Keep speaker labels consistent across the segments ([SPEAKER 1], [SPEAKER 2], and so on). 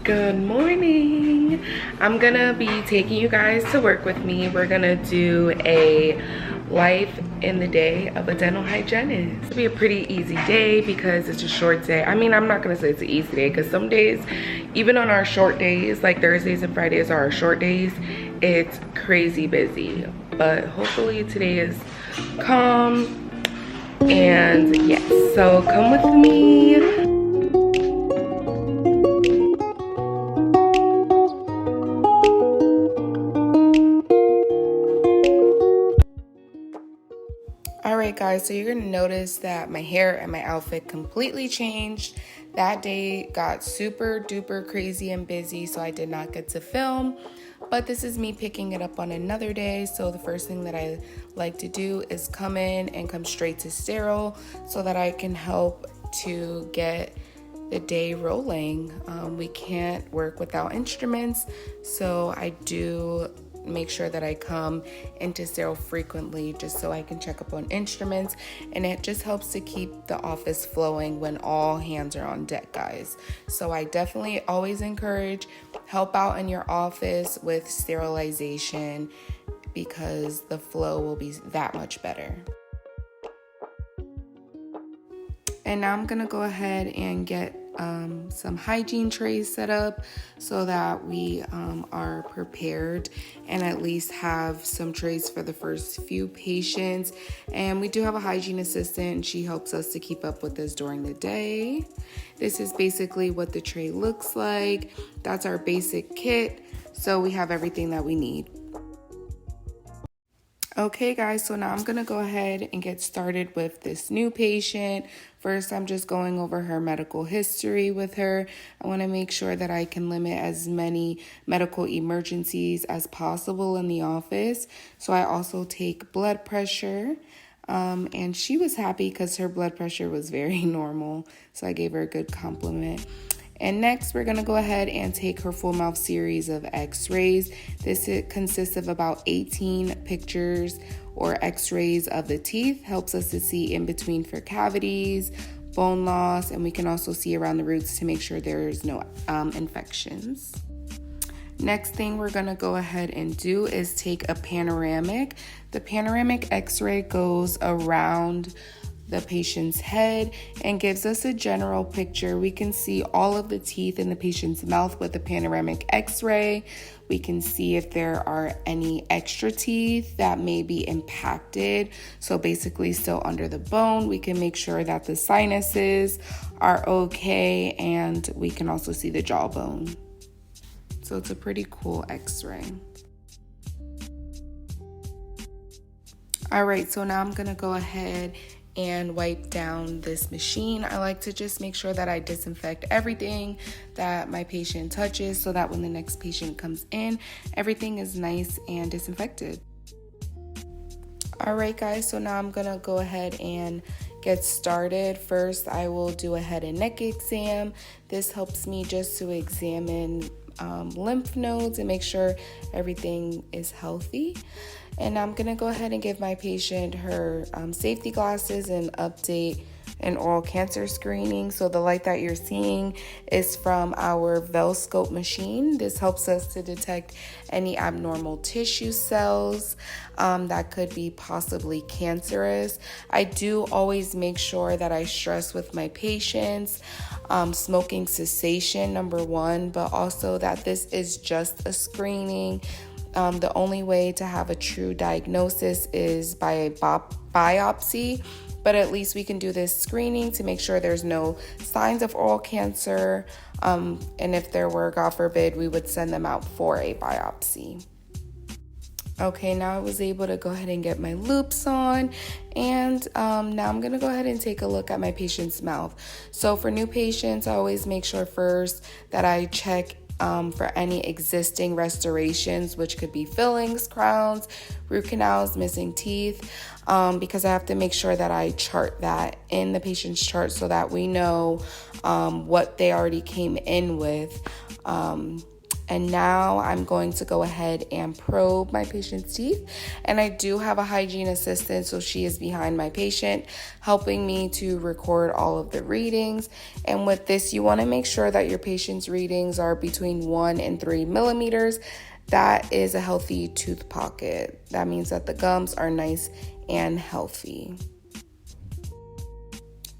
[SPEAKER 1] Good morning. I'm gonna be taking you guys to work with me. We're gonna do a life in the day of a dental hygienist. It'll be a pretty easy day because it's a short day. I mean, I'm not gonna say it's an easy day because some days, even on our short days, like Thursdays and Fridays are our short days, it's crazy busy. But hopefully today is calm. And yes, so come with me. Alright guys, so you're going to notice that my hair and my outfit completely changed. That day got super duper crazy and busy, so I did not get to film. But this is me picking it up on another day. So the first thing that I like to do is come in and come straight to sterile so that I can help to get the day rolling. We can't work without instruments, so I do make sure that I come into sterile frequently just so I can check up on instruments, and it just helps to keep the office flowing when all hands are on deck, guys. So I definitely always encourage help out in your office with sterilization because the flow will be that much better. And now I'm gonna go ahead and get some hygiene trays set up so that we are prepared and at least have some trays for the first few patients. And we do have a hygiene assistant. She helps us to keep up with this during the day. This is basically what the tray looks like. That's our basic kit. So we have everything that we need. Okay guys, so now I'm gonna go ahead and get started with this new patient. First, I'm just going over her medical history with her. I wanna make sure that I can limit as many medical emergencies as possible in the office. So I also take blood pressure. And she was happy because her blood pressure was very normal. So I gave her a good compliment. And next, we're gonna go ahead and take her full mouth series of x-rays. It consists of about 18 pictures or x-rays of the teeth. Helps us to see in between for cavities, bone loss, and we can also see around the roots to make sure there's no infections. Next thing we're gonna go ahead and do is take a panoramic. The panoramic x-ray goes around the patient's head and gives us a general picture. We can see all of the teeth in the patient's mouth with a panoramic x-ray. We can see if there are any extra teeth that may be impacted. So basically still under the bone. We can make sure that the sinuses are okay, and we can also see the jawbone. So it's a pretty cool x-ray. All right, so now I'm gonna go ahead and wipe down this machine. I like to just make sure that I disinfect everything that my patient touches so that when the next patient comes in, everything is nice and disinfected. All right, guys, so now I'm gonna go ahead and get started. First, I will do a head and neck exam. This helps me just to examine lymph nodes and make sure everything is healthy. And I'm gonna go ahead and give my patient her safety glasses and update an oral cancer screening. So the light that you're seeing is from our Velscope machine. This helps us to detect any abnormal tissue cells that could be possibly cancerous. I do always make sure that I stress with my patients smoking cessation, number one, but also that this is just a screening. The only way to have a true diagnosis is by a biopsy, but at least we can do this screening to make sure there's no signs of oral cancer. And if there were, God forbid, we would send them out for a biopsy. Okay, now I was able to go ahead and get my loops on, and now I'm gonna go ahead and take a look at my patient's mouth. So for new patients, I always make sure first that I check for any existing restorations, which could be fillings, crowns, root canals, missing teeth, because I have to make sure that I chart that in the patient's chart so that we know what they already came in with. And now I'm going to go ahead and probe my patient's teeth. And I do have a hygiene assistant, so she is behind my patient, helping me to record all of the readings. And with this, you want to make sure that your patient's readings are between 1 and 3 millimeters. That is a healthy tooth pocket. That means that the gums are nice and healthy.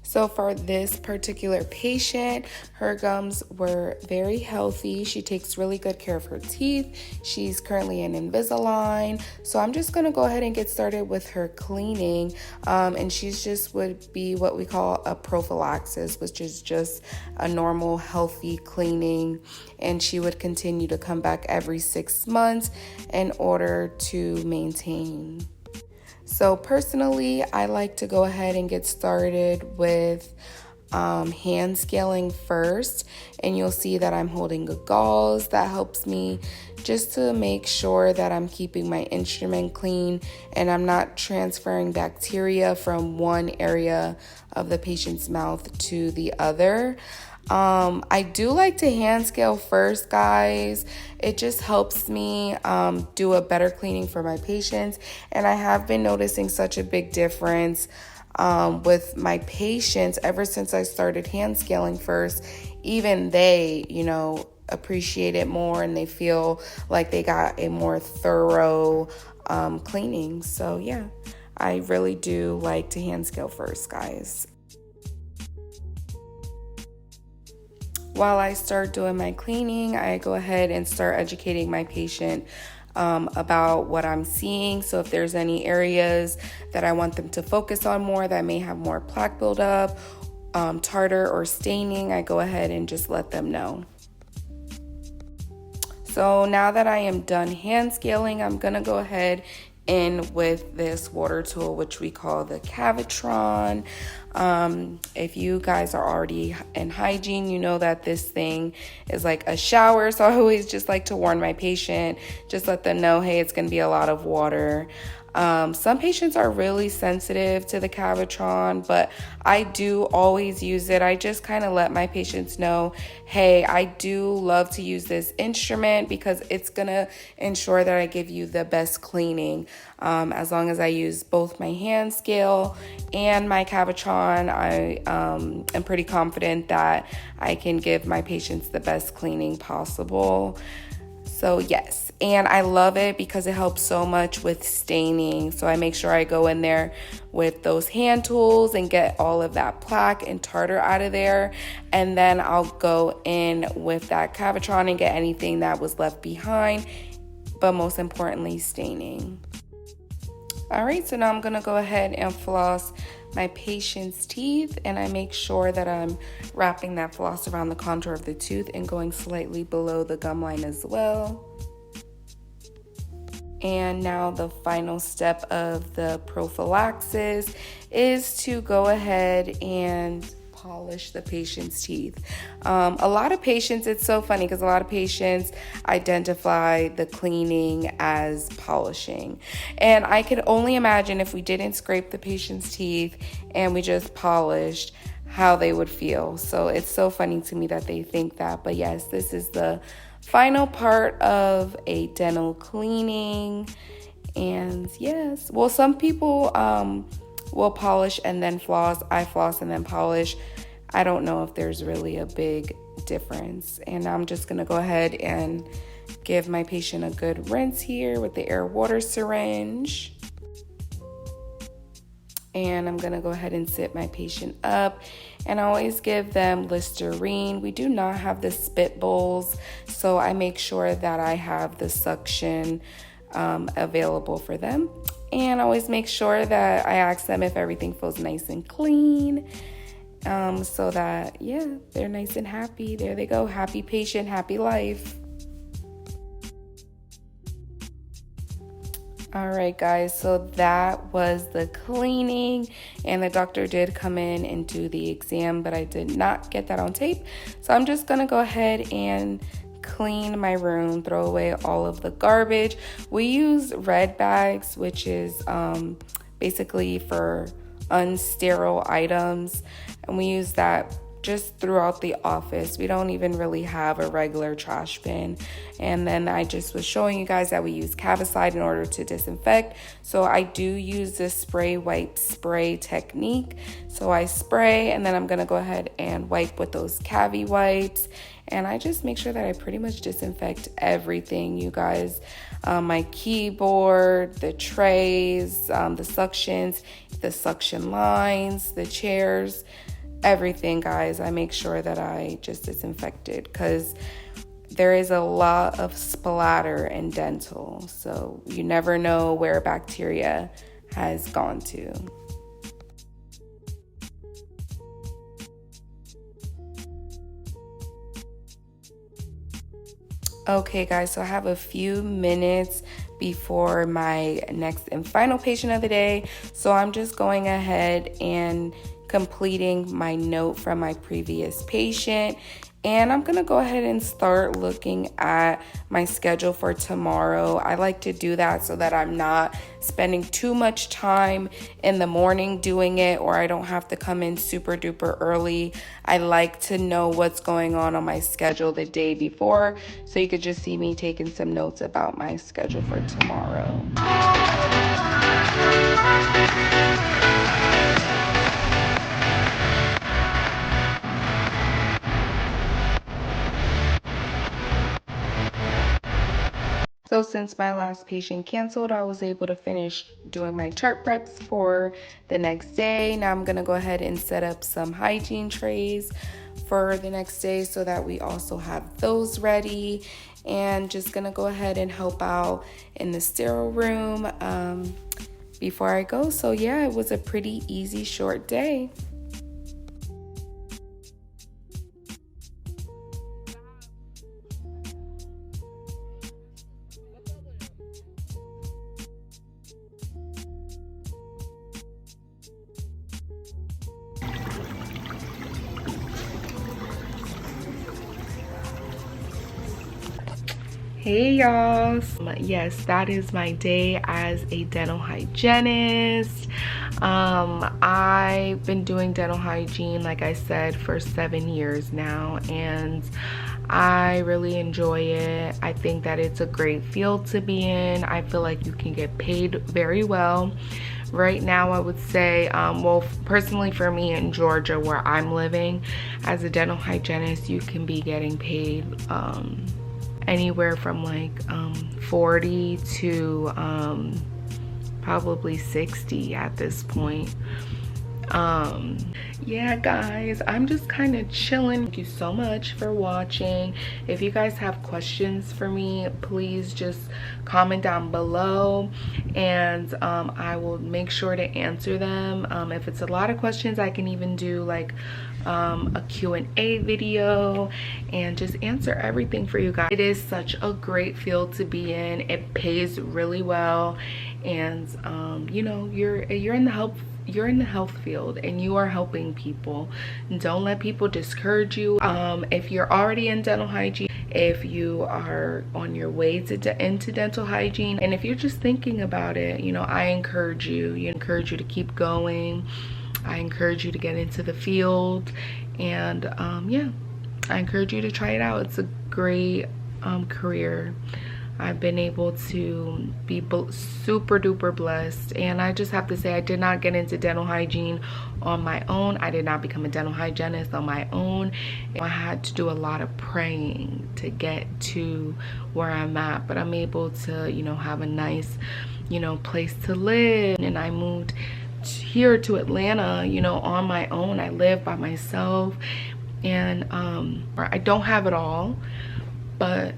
[SPEAKER 1] So for this particular patient, her gums were very healthy. She takes really good care of her teeth. She's currently in Invisalign. So I'm just gonna go ahead and get started with her cleaning. And she's just would be what we call a prophylaxis, which is just a normal healthy cleaning. And she would continue to come back every 6 months in order to maintain. So personally, I like to go ahead and get started with hand scaling first, and you'll see that I'm holding a gauze. That helps me just to make sure that I'm keeping my instrument clean and I'm not transferring bacteria from one area of the patient's mouth to the other. I do like to hand scale first, guys. It just helps me do a better cleaning for my patients. And I have been noticing such a big difference with my patients ever since I started hand scaling first. Even they, appreciate it more and they feel like they got a more thorough cleaning. So yeah, I really do like to hand scale first, guys. While I start doing my cleaning, I go ahead and start educating my patient about what I'm seeing. So if there's any areas that I want them to focus on more that may have more plaque buildup, tartar, or staining, I go ahead and just let them know. So now that I am done hand scaling, I'm gonna go ahead in with this water tool, which we call the Cavitron. If you guys are already in hygiene, you know that this thing is like a shower. So I always just like to warn my patient, just let them know, hey, it's going to be a lot of water. Some patients are really sensitive to the Cavitron, but I do always use it. I just kind of let my patients know, hey, I do love to use this instrument because it's going to ensure that I give you the best cleaning. As long as I use both my hand scale and my Cavitron, I am pretty confident that I can give my patients the best cleaning possible. So yes, and I love it because it helps so much with staining. So I make sure I go in there with those hand tools and get all of that plaque and tartar out of there. And then I'll go in with that Cavitron and get anything that was left behind, but most importantly, staining. All right, so now I'm gonna go ahead and floss my patient's teeth, and I make sure that I'm wrapping that floss around the contour of the tooth and going slightly below the gum line as well. And now the final step of the prophylaxis is to go ahead and polish the patient's teeth. A lot of patients, it's so funny because a lot of patients identify the cleaning as polishing. And I could only imagine if we didn't scrape the patient's teeth and we just polished, how they would feel. So it's so funny to me that they think that. But yes, this is the final part of a dental cleaning. And yes, well, some people will polish and then floss. I floss and then polish. I don't know if there's really a big difference. And I'm just going to go ahead and give my patient a good rinse here with the air water syringe. And I'm going to go ahead and sit my patient up. And I always give them Listerine. We do not have the spit bowls, so I make sure that I have the suction available for them. And I always make sure that I ask them if everything feels nice and clean, so that, yeah, they're nice and happy. There they go. Happy patient, happy life. All right, guys, so that was the cleaning, and the doctor did come in and do the exam, but I did not get that on tape. So I'm just gonna go ahead and clean my room, throw away all of the garbage. We use red bags, which is basically for unsterile items, and we use that just throughout the office. We don't even really have a regular trash bin. And then I just was showing you guys that we use Cavicide in order to disinfect. So I do use this spray wipe spray technique. So I spray, and then I'm gonna go ahead and wipe with those Cavi wipes. And I just make sure that I pretty much disinfect everything, you guys. My keyboard, the trays, the suctions, the suction lines, the chairs, everything, guys. I make sure that I just disinfect it because there is a lot of splatter in dental. So you never know where bacteria has gone to. Okay, guys, so I have a few minutes before my next and final patient of the day. So I'm just going ahead and completing my note from my previous patient. And I'm going to go ahead and start looking at my schedule for tomorrow. I like to do that so that I'm not spending too much time in the morning doing it, or I don't have to come in super duper early. I like to know what's going on my schedule the day before, so you could just see me taking some notes about my schedule for tomorrow. So since my last patient canceled, I was able to finish doing my chart preps for the next day. Now I'm gonna go ahead and set up some hygiene trays for the next day so that we also have those ready. And just gonna go ahead and help out in the sterile room before I go. So yeah, it was a pretty easy, short day. Hey y'all, yes, that is my day as a dental hygienist. I've been doing dental hygiene, like I said, for 7 years now, and I really enjoy it. I think that it's a great field to be in. I feel like you can get paid very well. Right now, I would say, well, personally for me in Georgia, where I'm living, as a dental hygienist, you can be getting paid anywhere from like 40 to probably 60 at this point. Yeah guys, I'm just kind of chilling. Thank you so much for watching. If you guys have questions for me, please just comment down below, and I will make sure to answer them. If it's a lot of questions, I can even do like a Q&A video and just answer everything for you guys. It is such a great field to be in. It pays really well, and you know, you're in the health field and you are helping people. Don't let people discourage you. If you're already in dental hygiene, if you are on your way into dental hygiene, and if you're just thinking about it, you know, I encourage you to keep going. I encourage you to get into the field, and yeah, I encourage you to try it out. It's a great career. I've been able to be super duper blessed, and I just have to say, I did not get into dental hygiene on my own. I did not become a dental hygienist on my own. I had to do a lot of praying to get to where I'm at, but I'm able to, you know, have a nice, you know, place to live. And I moved here to Atlanta, you know, on my own. I live by myself, and I don't have it all, but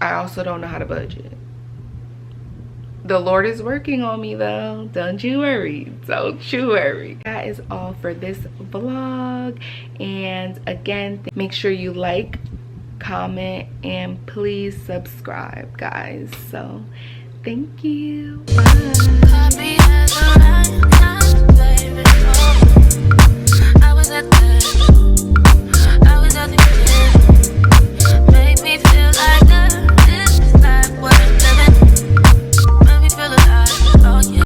[SPEAKER 1] I also don't know how to budget. The Lord is working on me though. Don't you worry. Don't you worry. That is all for this vlog. And again, make sure you like, comment, and please subscribe, guys. So thank you. Bye.